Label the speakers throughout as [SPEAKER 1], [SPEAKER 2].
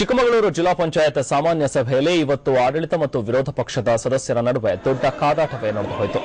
[SPEAKER 1] ಚಿಕ್ಕಮಗಳೂರು ಜಿಲ್ಲಾ ಪಂಚಾಯತ್ ಸಾಮಾನ್ಯ ಸಭೆಯಲ್ಲಿ ಇವತ್ತು ಆಡಳಿತ ಮತ್ತು ವಿರೋಧ ಪಕ್ಷದ ಸದಸ್ಯರ ನಡುವೆ ದೊಡ್ಡ ಕಾದಾಟವೇ ನಡೆದುಹೋಯಿತು.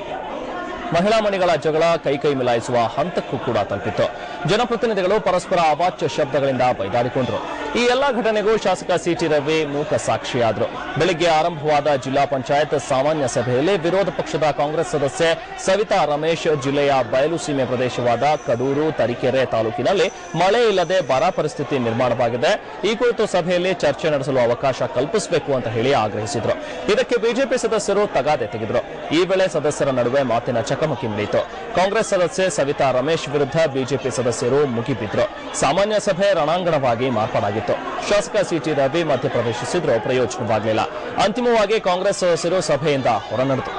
[SPEAKER 1] ಮಹಿಳಾ ಮಣಿಗಳ ಜಗಳ ಕೈ ಮಿಲಾಯಿಸುವ ಹಂತಕ್ಕೂ ಕೂಡ ತಲುಪಿತ್ತು. ಜನಪ್ರತಿನಿಧಿಗಳು ಪರಸ್ಪರ ಅವಾಚ್ಯ ಶಬ್ದಗಳಿಂದ ಬೈದಾಡಿಕೊಂಡರು. ಈ ಎಲ್ಲಾ ಘಟನೆಗೂ ಶಾಸಕ ಸಿಟಿ ರವಿ ಮೂಕ ಸಾಕ್ಷಿಯಾದರು. ಬೆಳಗ್ಗೆ ಆರಂಭವಾದ ಜಿಲ್ಲಾ ಪಂಚಾಯತ್ ಸಾಮಾನ್ಯ ಸಭೆಯಲ್ಲಿ ವಿರೋಧ ಪಕ್ಷದ ಕಾಂಗ್ರೆಸ್ ಸದಸ್ಯೆ ಸವಿತಾ ರಮೇಶ್ ಜಿಲ್ಲೆಯ ಬಯಲು ಸೀಮೆ ಪ್ರದೇಶವಾದ ಕಡೂರು, ತರೀಕೆರೆ ತಾಲೂಕಿನಲ್ಲಿ ಮಳೆ ಇಲ್ಲದೆ ಬರ ಪರಿಸ್ಥಿತಿ ನಿರ್ಮಾಣವಾಗಿದೆ. ಈ ಕುರಿತು ಸಭೆಯಲ್ಲಿ ಚರ್ಚೆ ನಡೆಸಲು ಅವಕಾಶ ಕಲ್ಪಿಸಬೇಕು ಅಂತ ಹೇಳಿ ಆಗ್ರಹಿಸಿದರು. ಇದಕ್ಕೆ ಬಿಜೆಪಿ ಸದಸ್ಯರು ತಗಾದೆ ತೆಗೆದರು. ಈ ವೇಳೆ ಸದಸ್ಯರ ನಡುವೆ ಮಾತಿನ ಚಕಮಕಿ ನಡೆಯಿತು. ಕಾಂಗ್ರೆಸ್ ಸದಸ್ಯೆ ಸವಿತಾ ರಮೇಶ್ ವಿರುದ್ಧ ಬಿಜೆಪಿ ಸದಸ್ಯರು ಮುಗಿಬಿದ್ರು. ಸಾಮಾನ್ಯ ಸಭೆ ರಣಾಂಗಣವಾಗಿ ಮಾರ್ಪಾಡಾಗಿತ್ತು. ಶಾಸಕ ಸಿಟಿ ರವಿ ಮಧ್ಯಪ್ರವೇಶಿಸಿದ್ರು, ಪ್ರಯೋಜನವಾಗಲಿಲ್ಲ. ಅಂತಿಮವಾಗಿ ಕಾಂಗ್ರೆಸ್ ಸದಸ್ಯರು ಸಭೆಯಿಂದ ಹೊರನಡೆದರು.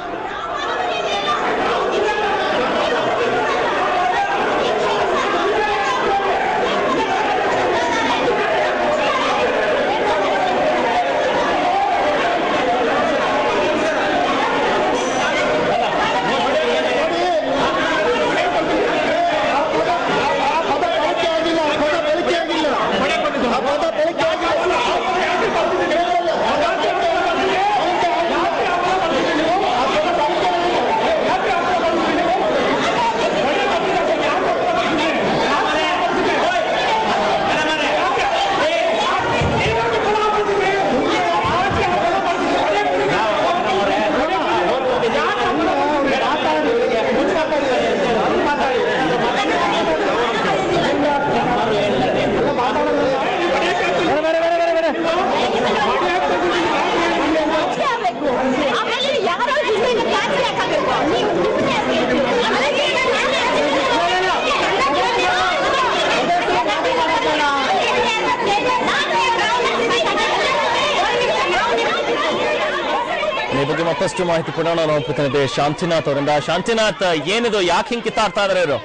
[SPEAKER 1] ಈ ಬಗ್ಗೆ ಮತ್ತಷ್ಟು ಮಾಹಿತಿ ಕೊಡೋಣ ನಮ್ಮ ಪ್ರತಿನಿಧಿ ಶಾಂತಿನಾಥ್ ಅವರಿಂದ. ಶಾಂತಿನಾಥ್, ಏನಿದು, ಯಾಕೆ ಹಿಂಗೆ ಕಿತ್ತಾಡ್ತಾ ಇದಾರೆ ಇವರು?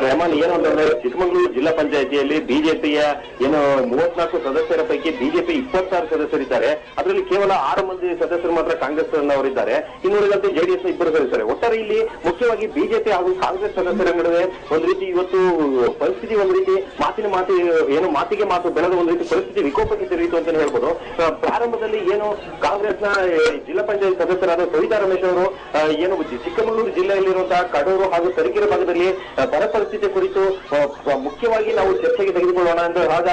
[SPEAKER 2] ರೆಹಮಾನ್, ಏನು ಅಂತಂದ್ರೆ ಚಿಕ್ಕಮಗಳೂರು ಜಿಲ್ಲಾ ಪಂಚಾಯತಿಯಲ್ಲಿ ಬಿಜೆಪಿಯ 34 ಸದಸ್ಯರ ಪೈಕಿ ಬಿಜೆಪಿ 26 ಸದಸ್ಯರಿದ್ದಾರೆ. ಅದರಲ್ಲಿ ಕೇವಲ 6 ಮಂದಿ ಸದಸ್ಯರು ಮಾತ್ರ ಕಾಂಗ್ರೆಸ್ ಅವರಿದ್ದಾರೆ. ಇನ್ನುಳಿದಂತೆ ಜೆಡಿಎಸ್ 2 ಸದಸ್ಯರು. ಒಟ್ಟಾರೆ ಇಲ್ಲಿ ಮುಖ್ಯವಾಗಿ ಬಿಜೆಪಿ ಹಾಗೂ ಕಾಂಗ್ರೆಸ್ ಸದಸ್ಯರ ನಡುವೆ ಒಂದು ರೀತಿ ಇವತ್ತು ಪರಿಸ್ಥಿತಿ ಒಂದು ರೀತಿ ಮಾತಿಗೆ ಮಾತು ಬೆಳೆದ ಒಂದು ರೀತಿ ಪರಿಸ್ಥಿತಿ ವಿಕೋಪಕ್ಕೆ ತಿರುಗಿತು ಅಂತ ಹೇಳ್ಬೋದು. ಪ್ರಾರಂಭದಲ್ಲಿ ಕಾಂಗ್ರೆಸ್ನ ಜಿಲ್ಲಾ ಪಂಚಾಯತ್ ಸದಸ್ಯರಾದ ಸವಿತಾ ರಮೇಶ್ ಅವರು ಚಿಕ್ಕಮಗಳೂರು ಜಿಲ್ಲೆಯಲ್ಲಿರುವಂತಹ ಕಡೂರು ಹಾಗೂ ತರೀಕೆರೆ ಭಾಗದಲ್ಲಿ ಬರ ಪರಿಸ್ಥಿತಿ ಕುರಿತು ಮುಖ್ಯವಾಗಿ ನಾವು ಚರ್ಚೆಗೆ ತೆಗೆದುಕೊಳ್ಳೋಣ ಅಂತ ಆಗ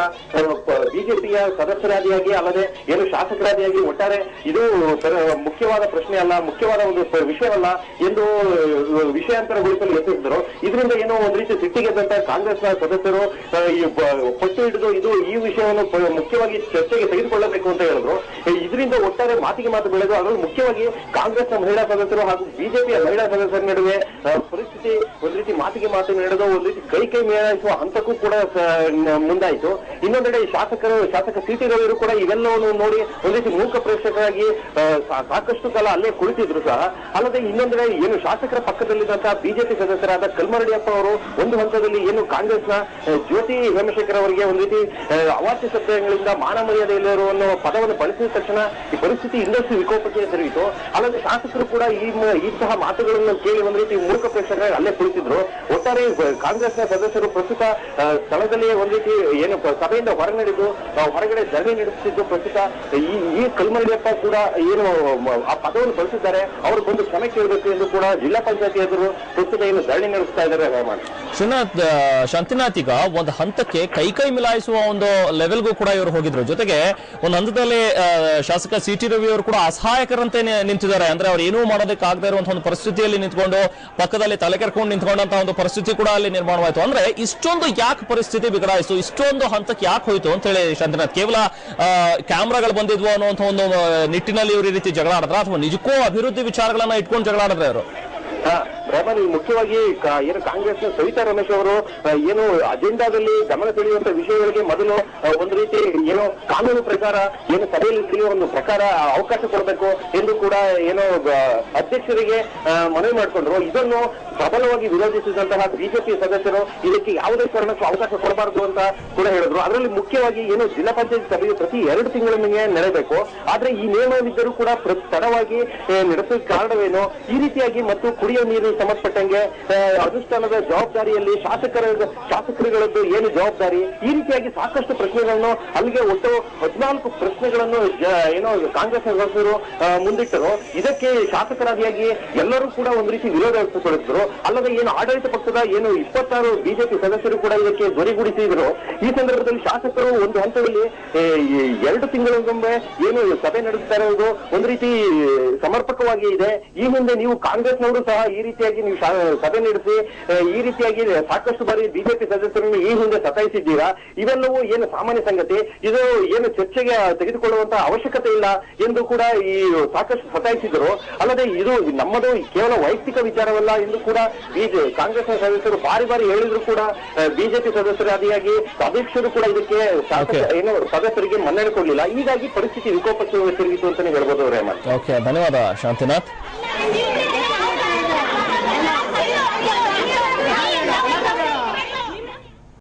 [SPEAKER 2] ಬಿಜೆಪಿಯ ಸದಸ್ಯರಾದಿಯಾಗಿ ಅಲ್ಲದೆ ಶಾಸಕರಾದಿಯಾಗಿ ಒಟ್ಟಾರೆ ಇದು ಮುಖ್ಯವಾದ ಪ್ರಶ್ನೆ ಅಲ್ಲ, ಮುಖ್ಯವಾದ ಒಂದು ವಿಷಯವಲ್ಲ ಎಂದು ವಿಷಯಾಂತರಗೊಳಿಸಲು ಯತ್ನಿಸಿದರು. ಇದರಿಂದ ಒಂದು ರೀತಿ ಸಿಟ್ಟಿಗೆದ್ದಂತ ಕಾಂಗ್ರೆಸ್ನ ಸದಸ್ಯರು ಪಟ್ಟು ಹಿಡಿದು ಈ ವಿಷಯವನ್ನು ಮುಖ್ಯವಾಗಿ ಚರ್ಚೆಗೆ ತೆಗೆದುಕೊಳ್ಳಬೇಕು ಅಂತ ಹೇಳಿದ್ರು. ಇದರಿಂದ ಒಟ್ಟಾರೆ ಮಾತಿಗೆ ಮಾತು ಬೆಳೆದು ಅದರಲ್ಲಿ ಮುಖ್ಯವಾಗಿ ಕಾಂಗ್ರೆಸ್ನ ಮಹಿಳಾ ಸದಸ್ಯರು ಹಾಗೂ ಬಿಜೆಪಿಯ ಮಹಿಳಾ ಸದಸ್ಯರ ನಡುವೆ ಪರಿಸ್ಥಿತಿ ಒಂದು ರೀತಿ ಮಾತಿಗೆ ಮಾತು ನಡೆದು ಒಂದು ರೀತಿ ಕೈ ಮೇಲಾಯಿಸುವ ಹಂತಕ್ಕೂ ಕೂಡ ಮುಂದಾಯಿತು. ಇನ್ನೊಂದೆಡೆ ಶಾಸಕ ಸಿಟಿ ರವಿಯವರು ಕೂಡ ಇವೆಲ್ಲವನ್ನು ನೋಡಿ ಒಂದು ರೀತಿ ಮೂಕ ಪ್ರೇಕ್ಷಕರಾಗಿ ಸಾಕಷ್ಟು ಕಾಲ ಅಲ್ಲೇ ಕುಳಿತಿದ್ರು ಸಹ. ಅಲ್ಲದೆ ಇನ್ನೊಂದೆಡೆ ಶಾಸಕರ ಪಕ್ಕದಲ್ಲಿದ್ದಂತಹ ಬಿಜೆಪಿ ಸದಸ್ಯರಾದ ಕಲ್ಮರಡಿಯಪ್ಪ ಅವರು ಒಂದು ಹಂತದಲ್ಲಿ ಕಾಂಗ್ರೆಸ್ನ ಜ್ಯೋತಿ ಹೇಮಶೇಖರ್ ಅವರಿಗೆ ಒಂದು ರೀತಿ ಅವಾಚ್ಯ ಶಬ್ದಗಳಿಂದ ಮಾನ ಮರ್ಯಾದೆಯಲ್ಲಿರುವ ಪದವನ್ನು ಬಳಸಿದ ತಕ್ಷಣ ಈ ಪರಿಸ್ಥಿತಿ ಇನ್ನಷ್ಟು ವಿಕೋಪಕ್ಕೆ ತಿರುಗಿತು. ಅಲ್ಲದೆ ಶಾಸಕರು ಕೂಡ ಇಂತಹ ಮಾತುಗಳನ್ನು ಕೇಳಿ ಒಂದು ರೀತಿ ಮೂಕ ಪ್ರೇಕ್ಷಕರಾಗಿ ಅಲ್ಲೇ ಕುಳಿತಿದ್ರು. ಒಟ್ಟಾರೆ ಕಾಂಗ್ರೆಸ್ನ ಸದಸ್ಯರು ಪ್ರಸ್ತುತ ಸ್ಥಳದಲ್ಲಿ ಒಂದು ರೀತಿ ಸಭೆಯಿಂದ ಹೊರಗಡೆ ಧರಣಿ ನಡೆಸುತ್ತಿದ್ದು ಪ್ರಸ್ತುತ ಈ ಕಲ್ಮರಡಿಯಪ್ಪ ಕೂಡ ಆ ಪದವನ್ನು ಬಳಸಿದ್ದಾರೆ, ಅವರು ಬಂದು ಕ್ಷಮೆ ಕೇಳಬೇಕು ಎಂದು ಕೂಡ ಜಿಲ್ಲಾ ಪಂಚಾಯತಿ ಎದುರು ಪ್ರಸ್ತುತ ಧರಣಿ ನಡೆಸ್ತಾ ಇದ್ದಾರೆ.
[SPEAKER 1] ಶಾಂತಿನಾಥ್, ಈಗ ಒಂದು ಹಂತಕ್ಕೆ ಕೈ ಮಿಲಾಯಿಸುವ ಒಂದು ಲೆವೆಲ್ಗೂ ಕೂಡ ಇವರು ಹೋಗಿದ್ರು. ಜೊತೆಗೆ ಒಂದು ಹಂತದಲ್ಲಿ ಶಾಸಕ ಸಿಟಿ ರವಿ ಅವರು ಕೂಡ ಅಸಹಾಯಕರಂತೆ ನಿಂತಿದ್ದಾರೆ. ಅಂದ್ರೆ ಅವ್ರು ಏನೂ ಮಾಡೋದಕ್ಕಾಗದೇ ಇರುವಂತಹ ಒಂದು ಪರಿಸ್ಥಿತಿಯಲ್ಲಿ ನಿಂತ್ಕೊಂಡು ಪಕ್ಕದಲ್ಲಿ ತಲೆ ಕೆರ್ಕೊಂಡು ನಿಂತ್ಕೊಂಡಂತಹ ಒಂದು ಪರಿಸ್ಥಿತಿ ಕೂಡ ಅಲ್ಲಿ ನಿರ್ಮಾಣವಾಯಿತು. ಅಂದ್ರೆ ಇಷ್ಟೊಂದು ಯಾಕೆ ಪರಿಸ್ಥಿತಿ ಬಿಗಡಾಯಿತು, ಇಷ್ಟೊಂದು ಹಂತಕ್ಕೆ ಯಾಕೆ ಹೋಯ್ತು ಅಂತ ಹೇಳಿ ಶಾಂತಿನಾಥ್, ಕೇವಲ ಕ್ಯಾಮ್ರಾಗಳು ಬಂದಿದ್ವು ಅನ್ನುವಂಥ ಒಂದು ನಿಟ್ಟಿನಲ್ಲಿ ಇವರು ಈ ರೀತಿ ಜಗಳ ಆಡಿದ್ರ ಅಥವಾ ನಿಜಕ್ಕೂ ಅಭಿವೃದ್ಧಿ ವಿಚಾರಗಳನ್ನ ಇಟ್ಕೊಂಡು ಜಗಳ ಆಡಿದ್ರೆ ಅವರು?
[SPEAKER 2] ರೆಹಮಾನ್, ಮುಖ್ಯವಾಗಿ ಕಾಂಗ್ರೆಸ್ನ ಸವಿತಾ ರಮೇಶ್ ಅವರು ಅಜೆಂಡಾದಲ್ಲಿ ಗಮನ ಸೆಳೆಯುವಂತಹ ವಿಷಯಗಳಿಗೆ ಮೊದಲು ಒಂದು ರೀತಿ ಕಾನೂನು ಪ್ರಕಾರ ಸಭೆಯಲ್ಲಿ ತಿಳಿಯುವ ಒಂದು ಪ್ರಕಾರ ಅವಕಾಶ ಕೊಡಬೇಕು ಎಂದು ಕೂಡ ಅಧ್ಯಕ್ಷರಿಗೆ ಮನವಿ ಮಾಡಿಕೊಂಡ್ರು. ಇದನ್ನು ಪ್ರಬಲವಾಗಿ ವಿರೋಧಿಸಿದಂತಹ ಬಿಜೆಪಿ ಸದಸ್ಯರು ಇದಕ್ಕೆ ಯಾವುದೇ ಕಾರಣಕ್ಕೂ ಅವಕಾಶ ಕೊಡಬಾರದು ಅಂತ ಕೂಡ ಹೇಳಿದ್ರು. ಅದರಲ್ಲಿ ಮುಖ್ಯವಾಗಿ ಜಿಲ್ಲಾ ಪಂಚಾಯತ್ ಸಭೆಯು ಪ್ರತಿ 2 ತಿಂಗಳಿಗೊಮ್ಮೆ ನಡೆಯಬೇಕು. ಆದ್ರೆ ಈ ನಿಯಮವಿದ್ದರೂ ಕೂಡ ತಡವಾಗಿ ನಡೆಸೋಕೆ ಕಾರಣವೇನು, ಈ ರೀತಿಯಾಗಿ ಮತ್ತು ಕುಡಿಯುವ ನೀರಿನ ಸಂಬಂಧಪಟ್ಟಂಗೆ ಅನುಷ್ಠಾನದ ಜವಾಬ್ದಾರಿಯಲ್ಲಿ ಶಾಸಕರುಗಳದ್ದು ಏನು ಜವಾಬ್ದಾರಿ, ಈ ರೀತಿಯಾಗಿ ಸಾಕಷ್ಟು ಪ್ರಶ್ನೆಗಳನ್ನು ಅಲ್ಲಿಗೆ ಒಟ್ಟು 14 ಪ್ರಶ್ನೆಗಳನ್ನು ಏನೋ ಕಾಂಗ್ರೆಸ್ ಸದಸ್ಯರು ಮುಂದಿಟ್ಟರು. ಇದಕ್ಕೆ ಶಾಸಕರಾದಿಯಾಗಿ ಎಲ್ಲರೂ ಕೂಡ ಒಂದು ರೀತಿ ವಿರೋಧ ವ್ಯಕ್ತಪಡಿಸಿದ್ರು. ಅಲ್ಲದೆ ಏನು ಆಡಳಿತ ಪಕ್ಷದ ಏನು 26 ಬಿಜೆಪಿ ಸದಸ್ಯರು ಕೂಡ ಇದಕ್ಕೆ ಧ್ವನಿಗೂಡಿಸಿದ್ರು. ಈ ಸಂದರ್ಭದಲ್ಲಿ ಶಾಸಕರು ಒಂದು ಹಂತದಲ್ಲಿ 2 ತಿಂಗಳಿಗೊಮ್ಮೆ ಏನು ಸಭೆ ನಡೆಸ್ತಾ ಇರೋದು ಒಂದು ರೀತಿ ಸಮರ್ಪಕವಾಗಿ ಇದೆ. ಈ ಹಿಂದೆ ನೀವು ಕಾಂಗ್ರೆಸ್ನವರು ಸಹ ಈ ರೀತಿಯಾಗಿ ನೀವು ಸಭೆ ನಡೆಸಿ ಈ ರೀತಿಯಾಗಿ ಸಾಕಷ್ಟು ಬಾರಿ ಬಿಜೆಪಿ ಸದಸ್ಯರನ್ನು ಈ ಹಿಂದೆ ಸತಾಯಿಸಿದ್ದೀರಾ. ಇವೆಲ್ಲವೂ ಏನು ಸಾಮಾನ್ಯ ಸಂಗತಿ, ಇದು ಏನು ಚರ್ಚೆಗೆ ತೆಗೆದುಕೊಳ್ಳುವಂತಹ ಅವಶ್ಯಕತೆ ಇಲ್ಲ ಎಂದು ಕೂಡ ಈ ಸಾಕಷ್ಟು ಸತಾಯಿಸಿದರು. ಅಲ್ಲದೆ ಇದು ನಮ್ಮದು ಕೇವಲ ವೈಯಕ್ತಿಕ ವಿಚಾರವಲ್ಲ ಎಂದು ಕೂಡ ಕಾಂಗ್ರೆಸ್ನ ಸದಸ್ಯರು ಬಾರಿ ಬಾರಿ ಹೇಳಿದ್ರು ಕೂಡ ಬಿಜೆಪಿ ಸದಸ್ಯರಾದಿಯಾಗಿ ಅಧ್ಯಕ್ಷರು ಕೂಡ ಇದಕ್ಕೆ ಏನು ಸದಸ್ಯರಿಗೆ ಮನ್ನಣೆ ಕೊಡಲಿಲ್ಲ. ಹೀಗಾಗಿ ಪರಿಸ್ಥಿತಿ ವಿಕೋಪಕ್ಕೆ ತಿರುಗಿತು ಅಂತಾನೆ ಹೇಳ್ಬೋದು ರೇಮನ್.
[SPEAKER 1] ಧನ್ಯವಾದ ಶಾಂತಿನಾಥ್.